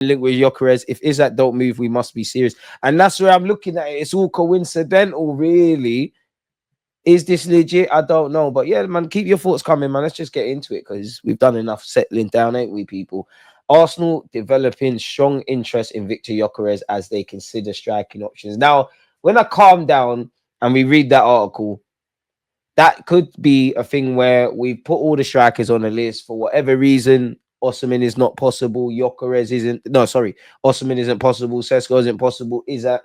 linked with Gyokeres. If Isak don't move, we must be serious. And that's where I'm looking at it. It's all coincidental, really. Is this legit? I don't know. But yeah, man, keep your thoughts coming, man. Let's just get into it because we've done enough settling down, ain't we, people? Arsenal developing strong interest in Viktor Gyökeres as they consider striking options. Now, when I calm down and we read that article, that could be a thing where we put all the strikers on the list for whatever reason. Osimhen is not possible. Gyökeres isn't. No, sorry. Osimhen isn't possible. Sesko isn't possible. Is that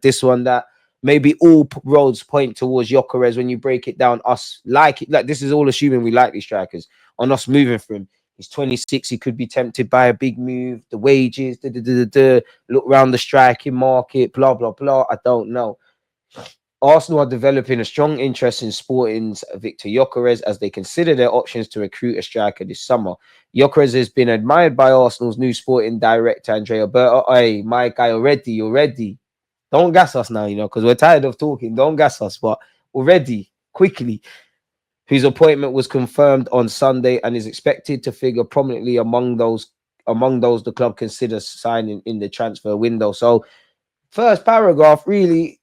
this one that? Maybe all roads point towards Gyökeres when you break it down. Us like it. Like this is all assuming we like these strikers. On us moving for him. He's 26. He could be tempted by a big move. The wages. Look around the striking market. Blah blah blah. I don't know. Arsenal are developing a strong interest in Sporting's Viktor Gyökeres as they consider their options to recruit a striker this summer. Gyökeres has been admired by Arsenal's new Sporting director, Andrea Berta. Hey, my guy, already. Don't gas us now, because we're tired of talking. Don't gas us, but already, quickly. Whose appointment was confirmed on Sunday and is expected to figure prominently among those the club considers signing in the transfer window. So, first paragraph really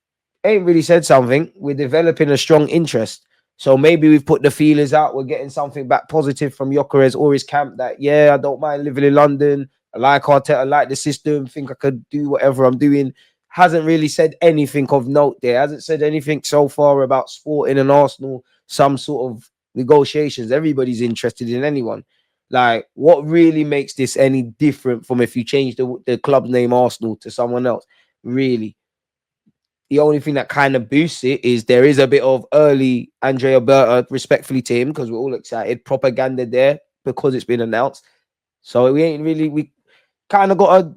ain't really said something. We're developing a strong interest. So maybe we've put the feelers out. We're getting something back positive from Gyokeres or his camp that, yeah, I don't mind living in London. I like Arteta, I like the system, think I could do whatever I'm doing. Hasn't really said anything of note there. Hasn't said anything so far about Sporting and Arsenal, some sort of negotiations. Everybody's interested in anyone. Like, what really makes this any different from if you change the club name Arsenal to someone else? Really? The only thing that kind of boosts it is there is a bit of early Andrea Berta, respectfully to him, because we're all excited, propaganda there because it's been announced. So we kind of got to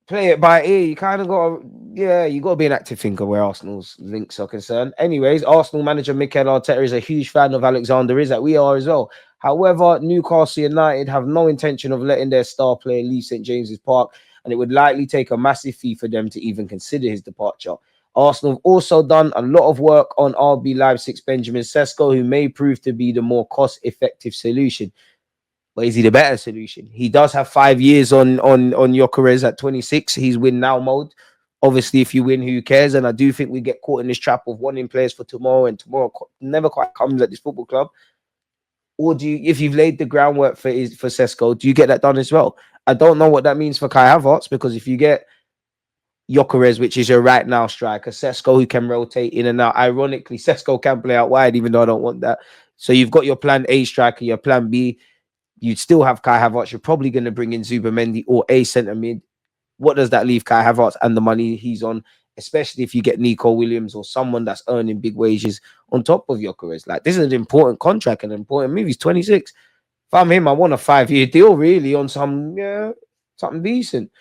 play it by ear. You kind of got to, you got to be an active thinker where Arsenal's links are concerned. Anyways, Arsenal manager Mikel Arteta is a huge fan of Alexander Isak. We are as well. However, Newcastle United have no intention of letting their star player leave St. James's Park, and it would likely take a massive fee for them to even consider his departure. Arsenal have also done a lot of work on RB Leipzig's Benjamin Sesko, who may prove to be the more cost-effective solution. But is he the better solution? He does have 5 years on Gyokeres at 26. He's win now mode. Obviously, if you win, who cares? And I do think we get caught in this trap of wanting players for tomorrow, and tomorrow never quite comes at this football club. Or do you, if you've laid the groundwork for Sesko, do you get that done as well? I don't know what that means for Kai Havertz, because if you get Gyokeres, which is your right now striker, Sesko, who can rotate in and out. Ironically, Sesko can play out wide, even though I don't want that. So you've got your plan A striker, your plan B. You'd still have Kai Havertz. You're probably going to bring in Zubamendi or a centre mid. What does that leave Kai Havertz and the money he's on, especially if you get Nico Williams or someone that's earning big wages on top of Gyokeres? Like, this is an important contract, an important move. He's 26. If I'm him, I want a 5-year deal, really, on something decent.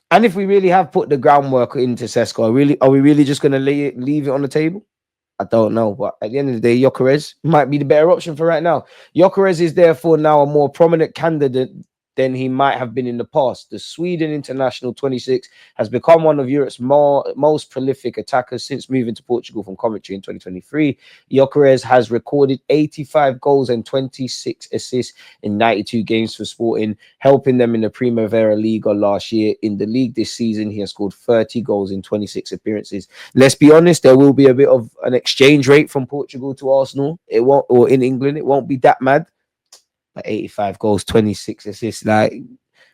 And if we really have put the groundwork into Sesko, are we really just going to leave it on the table? I don't know, but at the end of the day, Gyokeres might be the better option for right now. Gyokeres is therefore now a more prominent candidate than he might have been in the past. The Sweden international 26 has become one of Europe's most prolific attackers since moving to Portugal from Coventry in 2023. Gyokeres has recorded 85 goals and 26 assists in 92 games for Sporting, helping them in the Primavera Liga last year. In the league this season, he has scored 30 goals in 26 appearances. Let's be honest, there will be a bit of an exchange rate from Portugal to Arsenal. It won't, or in England, it won't be that mad. Like 85 goals, 26 assists. Like, I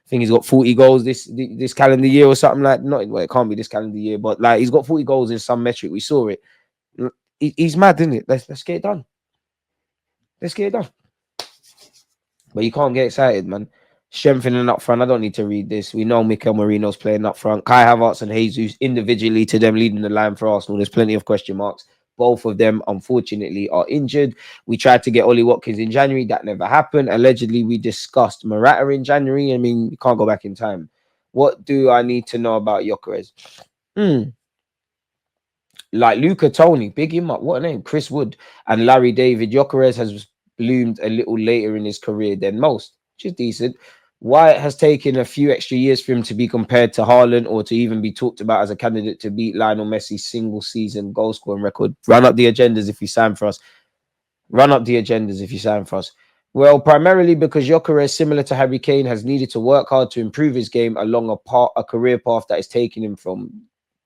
think he's got 40 goals this calendar year or something like. Not well, it can't be this calendar year, but like he's got 40 goals in some metric. We saw it. He's mad, isn't it? Let's get it done. Let's get it done. But you can't get excited, man. Strengthening up front. I don't need to read this. We know Mikel Merino's playing up front. Kai Havertz and Jesus individually to them leading the line for Arsenal. There's plenty of question marks. Both of them, unfortunately, are injured. We tried to get Ollie Watkins in January. That never happened. Allegedly, we discussed Morata in January. I mean, you can't go back in time. What do I need to know about Gyokeres? Like Luca Toni, big him up. What a name. Chris Wood and Larry David. Gyokeres has bloomed a little later in his career than most, which is decent. Why it has taken a few extra years for him to be compared to Haaland or to even be talked about as a candidate to beat Lionel Messi's single season goal scoring record. Run up the agendas if you sign for us. Run up the agendas if you sign for us. Well, primarily because Gyökeres, similar to Harry Kane, has needed to work hard to improve his game along a career path that is taking him from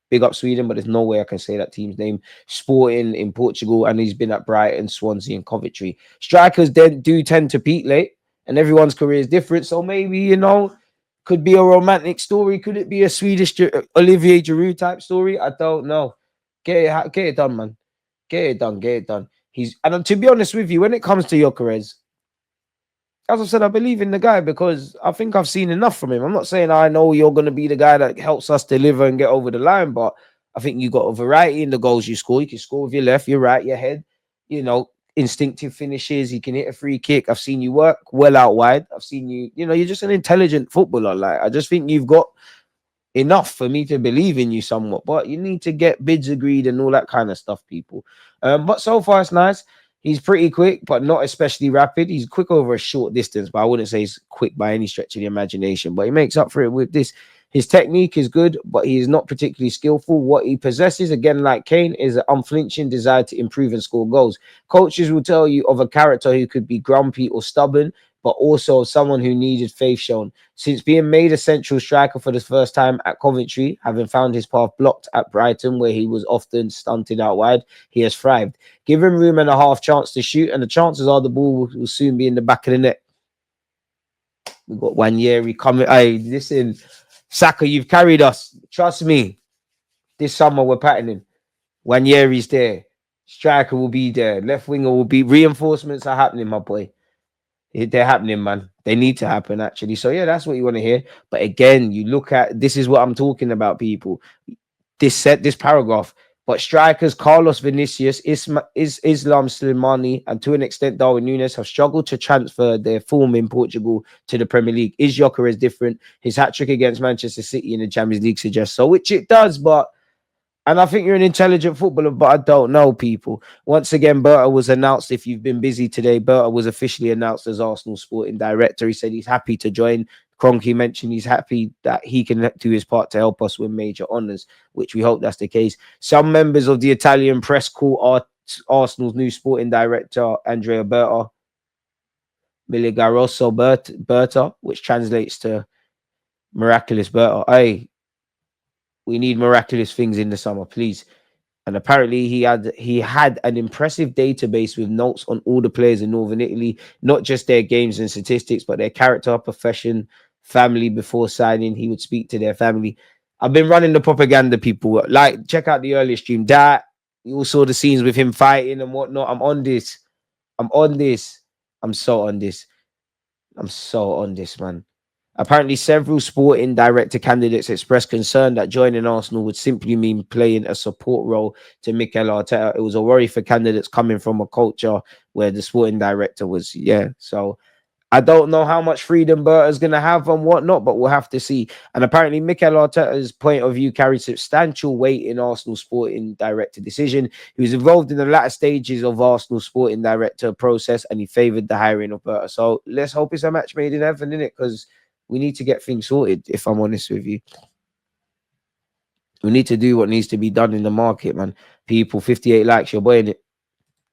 big up Sweden, but there's no way I can say that team's name. Sporting in Portugal, and he's been at Brighton, Swansea, and Coventry. Strikers then do tend to peak late, and everyone's career is different. So maybe could be a romantic story. Could it be a Swedish Olivier Giroud type story? I don't know. Get it done, man. Get it done. Get it done. And to be honest with you, when it comes to Gyökeres, as I said, I believe in the guy because I think I've seen enough from him. I'm not saying I know you're going to be the guy that helps us deliver and get over the line, but I think you got a variety in the goals you score. You can score with your left, your right, your head, instinctive finishes. You can hit a free kick. I've seen you work well out wide. I've seen you're just an intelligent footballer. Like, I just think you've got enough for me to believe in you somewhat, but you need to get bids agreed and all that kind of stuff, people. But so far it's nice. He's pretty quick, but not especially rapid. He's quick over a short distance, but I wouldn't say he's quick by any stretch of the imagination. But he makes up for it with this. His technique is good, but he is not particularly skillful. What he possesses, again, like Kane, is an unflinching desire to improve and score goals. Coaches will tell you of a character who could be grumpy or stubborn, but also someone who needed faith shown. Since being made a central striker for the first time at Coventry, having found his path blocked at Brighton, where he was often stunted out wide, he has thrived. Give him room and a half chance to shoot, and the chances are the ball will soon be in the back of the net. We've got 1 year coming. Hey, listen, Saka, you've carried us. Trust me. This summer we're patterning. 1 year he's there. Striker will be there. Left winger will be. Reinforcements are happening, my boy. They're happening, man. They need to happen, actually. So, yeah, that's what you want to hear. But again, you look at, this is what I'm talking about, people. This paragraph. But strikers Carlos Vinicius, Islam Slimani, and to an extent Darwin Núñez have struggled to transfer their form in Portugal to the Premier League. Is Gyökeres different? His hat-trick against Manchester City in the Champions League suggests so, which it does, and I think you're an intelligent footballer, but I don't know, people. Once again, Berta was announced. If you've been busy today, Berta was officially announced as Arsenal sporting director. He said he's happy to join. Kroenke mentioned he's happy that he can do his part to help us win major honours, which we hope that's the case. Some members of the Italian press call Arsenal's new sporting director, Andrea Berta, Milagroso Berta, which translates to miraculous Berta. Hey, we need miraculous things in the summer, please. And apparently he had an impressive database with notes on all the players in Northern Italy, not just their games and statistics, but their character, profession, family. Before signing, he would speak to their family. I've been running the propaganda, people. Like, check out the earlier stream. That you all saw the scenes with him fighting and whatnot. I'm on this. I'm so on this, man. Apparently, several sporting director candidates expressed concern that joining Arsenal would simply mean playing a support role to Mikel Arteta. It was a worry for candidates coming from a culture where the sporting director was, So I don't know how much freedom Berta's going to have and whatnot, but we'll have to see. And apparently, Mikel Arteta's point of view carried substantial weight in Arsenal sporting director decision. He was involved in the latter stages of Arsenal sporting director process, and he favoured the hiring of Berta. So let's hope it's a match made in heaven, innit? Because we need to get things sorted, if I'm honest with you. We need to do what needs to be done in the market, man. People, 58 likes, you're boying it.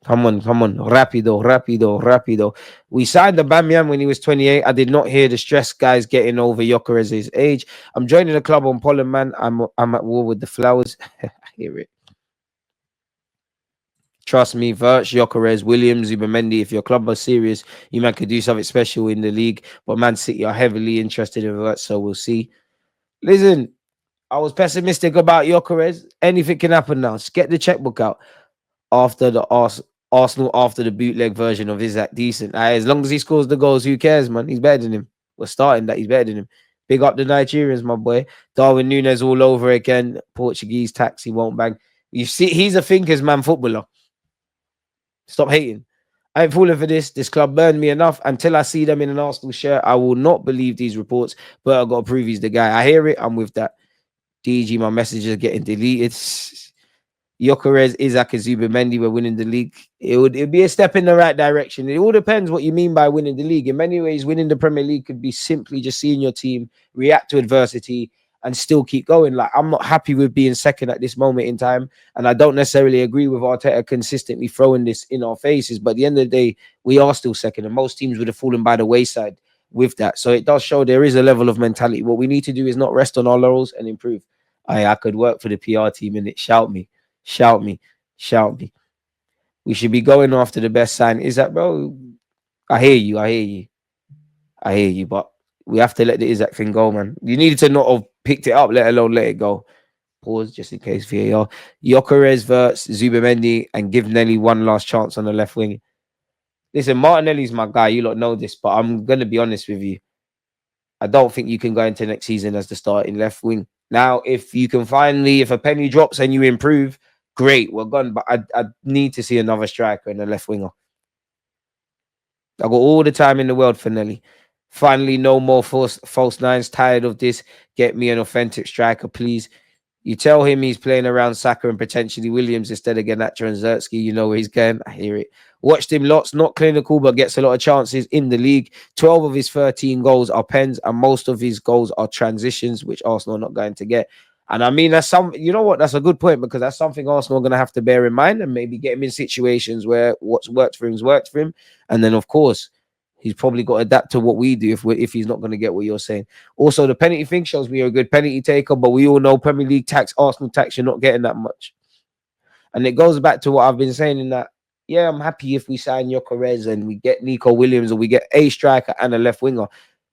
Come on. Rapido. We signed the Bamian when he was 28. I did not hear the stress guys getting over Gyökeres' age. I'm joining the club on pollen, man. I'm at war with the flowers. I hear it. Trust me, Virch, Gyökeres, Williams, Zubimendi, if your club are serious, you man could do something special in the league. But Man City are heavily interested in Virch, so we'll see. Listen, I was pessimistic about Gyökeres. Anything can happen now. Just get the checkbook out. After the Arsenal, after the bootleg version of Isaac Decent. As long as he scores the goals, who cares, man? He's better than him. We're starting that. He's better than him. Big up the Nigerians, my boy. Darwin Núñez all over again. Portuguese taxi won't bang. You see, he's a thinkers man footballer. Stop hating. I ain't falling for this. This club burned me enough. Until I see them in an Arsenal shirt, I will not believe these reports. But I've got to prove he's the guy. I hear it. I'm with that. DG, my messages are getting deleted. Gyökeres, Isaac, and Zubimendi were winning the league. It'd be a step in the right direction. It all depends what you mean by winning the league. In many ways, winning the Premier League could be simply just seeing your team react to adversity and still keep going. Like, I'm not happy with being second at this moment in time, and I don't necessarily agree with Arteta consistently throwing this in our faces. But at the end of the day, we are still second, and most teams would have fallen by the wayside with that. So it does show there is a level of mentality. What we need to do is not rest on our laurels and improve. I could work for the PR team in it. Shout me, shout me, shout me. We should be going after the best sign. Is that, bro? I hear you. I hear you. I hear you. But we have to let the Isaac thing go, man. You needed to not have picked it up, let alone let it go. Pause just in case VAR. Gyokeres versus Zubamendi and give Nelly one last chance on the left wing. Listen, Martinelli's my guy. You lot know this, but I'm going to be honest with you. I don't think you can go into next season as the starting left wing. Now, if you can finally, if a penny drops and you improve, great, we're gone. But I need to see another striker and a left winger. I got all the time in the world for Nelly. Finally, no more false nines. Tired of this. Get me an authentic striker, please. You tell him he's playing around Saka and potentially Williams instead of Garnacho and Zertsky. You know where he's going. I hear it. Watched him lots, not clinical, but gets a lot of chances in the league. 12 of his 13 goals are pens, and most of his goals are transitions, which Arsenal are not going to get. And I mean, that's some, you know what? That's a good point, because that's something Arsenal are going to have to bear in mind and maybe get him in situations where what's worked for him's worked for him. And then, of course, he's probably got to adapt to what we do if he's not going to get what you're saying. Also, the penalty thing shows me you're a good penalty taker, but we all know Premier League tax, Arsenal tax, you're not getting that much. And it goes back to what I've been saying in that, yeah, I'm happy if we sign Gyokeres and we get Nico Williams or we get a striker and a left winger.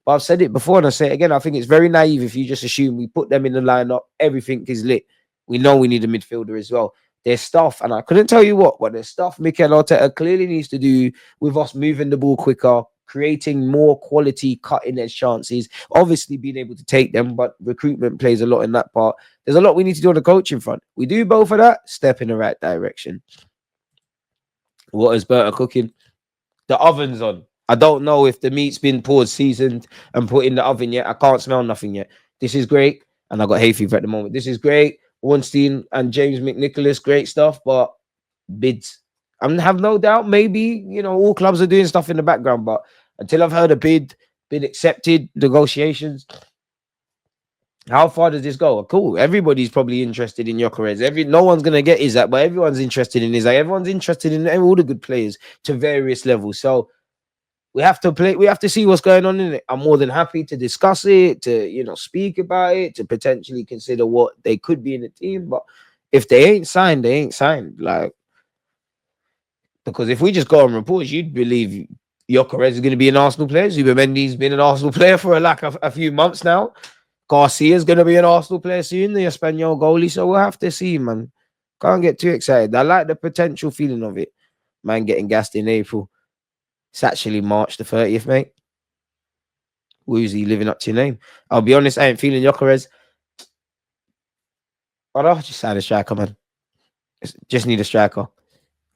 But I've said it before and I say it again, I think it's very naive if you just assume we put them in the lineup, everything is lit. We know we need a midfielder as well. There's stuff, and I couldn't tell you what, but there's stuff Mikel Arteta clearly needs to do with us moving the ball quicker, creating more quality cutting edge chances, obviously being able to take them, but recruitment plays a lot in that part. There's a lot we need to do on the coaching front. We do both of that, step in the right direction. What is Berta cooking? The oven's on. I don't know if the meat's been poured, seasoned, and put in the oven yet. I can't smell nothing yet. This is great, and I got hay fever at the moment. This is great. Ornstein and James McNicholas, great stuff, but bids. I have no doubt, maybe, you know, all clubs are doing stuff in the background, but until I've heard a bid accepted, negotiations, how far does this go? Cool. Everybody's probably interested in Gyökeres. No one's gonna get Isaac, but everyone's interested in Isaac. Everyone's interested in all the good players to various levels. So we have to play. We have to see what's going on in it. I'm more than happy to discuss it, to speak about it, to potentially consider what they could be in the team. But if they ain't signed, they ain't signed. Like, because if we just go on reports, you'd believe Gyökeres is going to be an Arsenal player. Zubamendi's been an Arsenal player for a few months now. Garcia's going to be an Arsenal player soon, the Espanyol goalie. So we'll have to see, man. Can't get too excited. I like the potential feeling of it. Man getting gassed in April. It's actually March the 30th, mate. Woozy, living up to your name. I'll be honest, I ain't feeling Gyökeres. I'll just sign a striker, man. Just need a striker.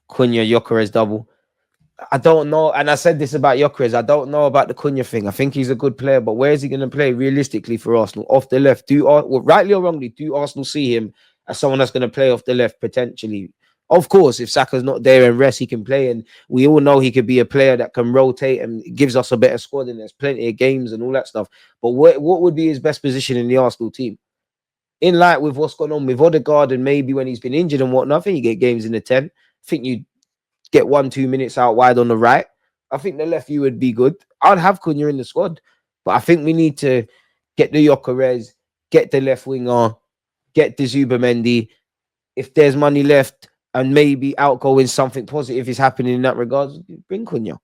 Cunha, Gyökeres double. I don't know, and I said this about Gyökeres. I don't know about the Cunha thing. I think he's a good player, but where is he going to play realistically for Arsenal? Off the left, rightly or wrongly, do Arsenal see him as someone that's going to play off the left potentially? Of course, if Saka's not there and rest, he can play, and we all know he could be a player that can rotate and gives us a better squad, and there's plenty of games and all that stuff. But what would be his best position in the Arsenal team? In light with what's going on with Odegaard and maybe when he's been injured and whatnot, I think you get games in the 10. I think you get 1-2 minutes out wide on the right. I think the left view would be good. I'd have Cunha in the squad, but I think we need to get the Gyökeres, get the left winger, get the Zubamendi. If there's money left and maybe outgoing something positive is happening in that regard, bring Cunha.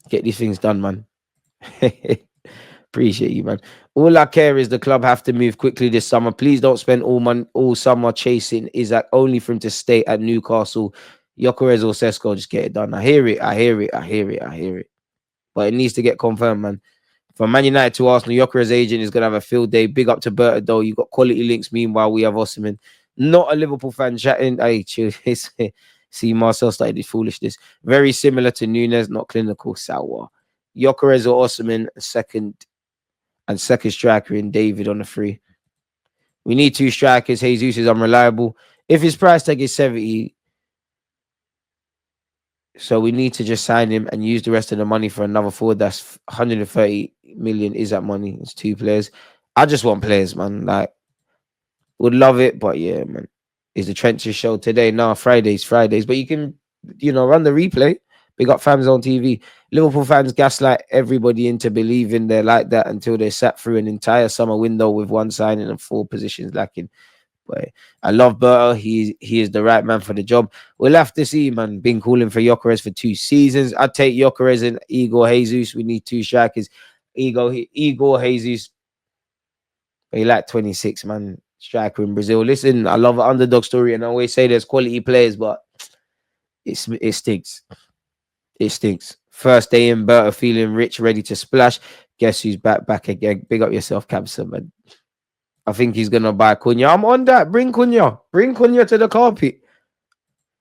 Get these things done, man. Appreciate you, man. All I care is the club have to move quickly this summer. Please don't spend all summer chasing Isaac only for him to stay at Newcastle. Gyökeres or Sesko, just get it done. I hear it. But it needs to get confirmed, man. From Man United to Arsenal, Gyökeres' agent is going to have a field day. Big up to Berta, though. You got quality links. Meanwhile, we have Osimhen. Not a Liverpool fan chatting. Hey, chill. See, Marcel started this foolishness. Very similar to Nunes, not clinical. Sour. Gyökeres or Osimhen, second striker in David on the free. We need two strikers. Jesus is unreliable. If his price tag is 70, So we need to just sign him and use the rest of the money for another forward. That's 130 million. Is that money? It's two players. I just want players, man. Like, would love it, but yeah, man. Is the trenches show today? No, Fridays. But you can, run the replay. Big up fans on TV. Liverpool fans gaslight everybody into believing they're like that until they sat through an entire summer window with one signing and four positions lacking. But I love Berta. He is the right man for the job. We'll have to see, man. Been calling for Gyökeres for 2 seasons. I'd take Gyökeres and Igor Jesus. We need two strikers. Igor Jesus. He like 26, man. Striker in Brazil. Listen, I love an underdog story, and I always say there's quality players, but it stinks. It stinks. First day in, Berta feeling rich, ready to splash. Guess who's back again? Big up yourself, Capson, man. I think he's gonna buy Cunha. I'm on that. Bring Cunha. Bring Cunha to the carpet.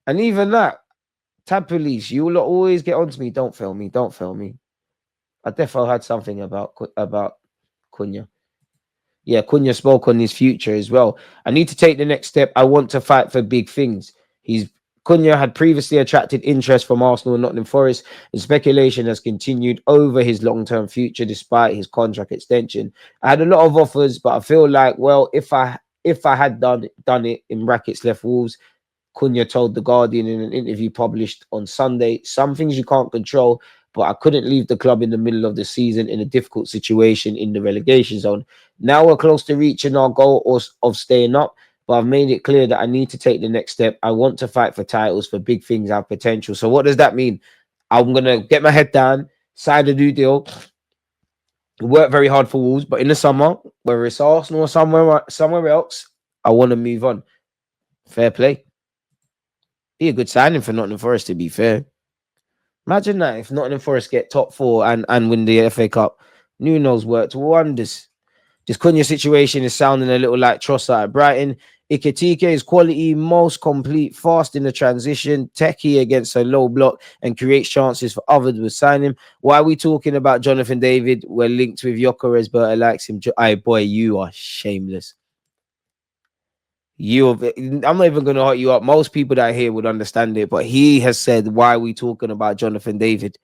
And even that, tab police, you will always get onto me. Don't fail me. Don't fail me. I definitely had something about Cunha. Yeah, Cunha spoke on his future as well. I need to take the next step. I want to fight for big things. Cunha had previously attracted interest from Arsenal and Nottingham Forest, and speculation has continued over his long-term future despite his contract extension. I had a lot of offers, but I feel like, well, if I had done it in brackets left Wolves, Cunha told The Guardian in an interview published on Sunday, some things you can't control, but I couldn't leave the club in the middle of the season in a difficult situation in the relegation zone. Now we're close to reaching our goal of staying up, but I've made it clear that I need to take the next step. I want to fight for titles, for big things, have potential. So what does that mean? I'm going to get my head down, sign a new deal, work very hard for Wolves, but in the summer, whether it's Arsenal or somewhere else, I want to move on. Fair play. Be a good signing for Nottingham Forest, to be fair. Imagine that if Nottingham Forest get top four and win the FA Cup. Nuno's worked wonders. This Cunha situation is sounding a little like Trossard at Brighton. Iketike is quality, most complete, fast in the transition, techie against a low block, and creates chances for others with signing. Why are we talking about Jonathan David? We're linked with Gyokeres, but I likes him. Boy, you are shameless. I'm not even going to hurt you up. Most people that here would understand it, but he has said, why are we talking about Jonathan David?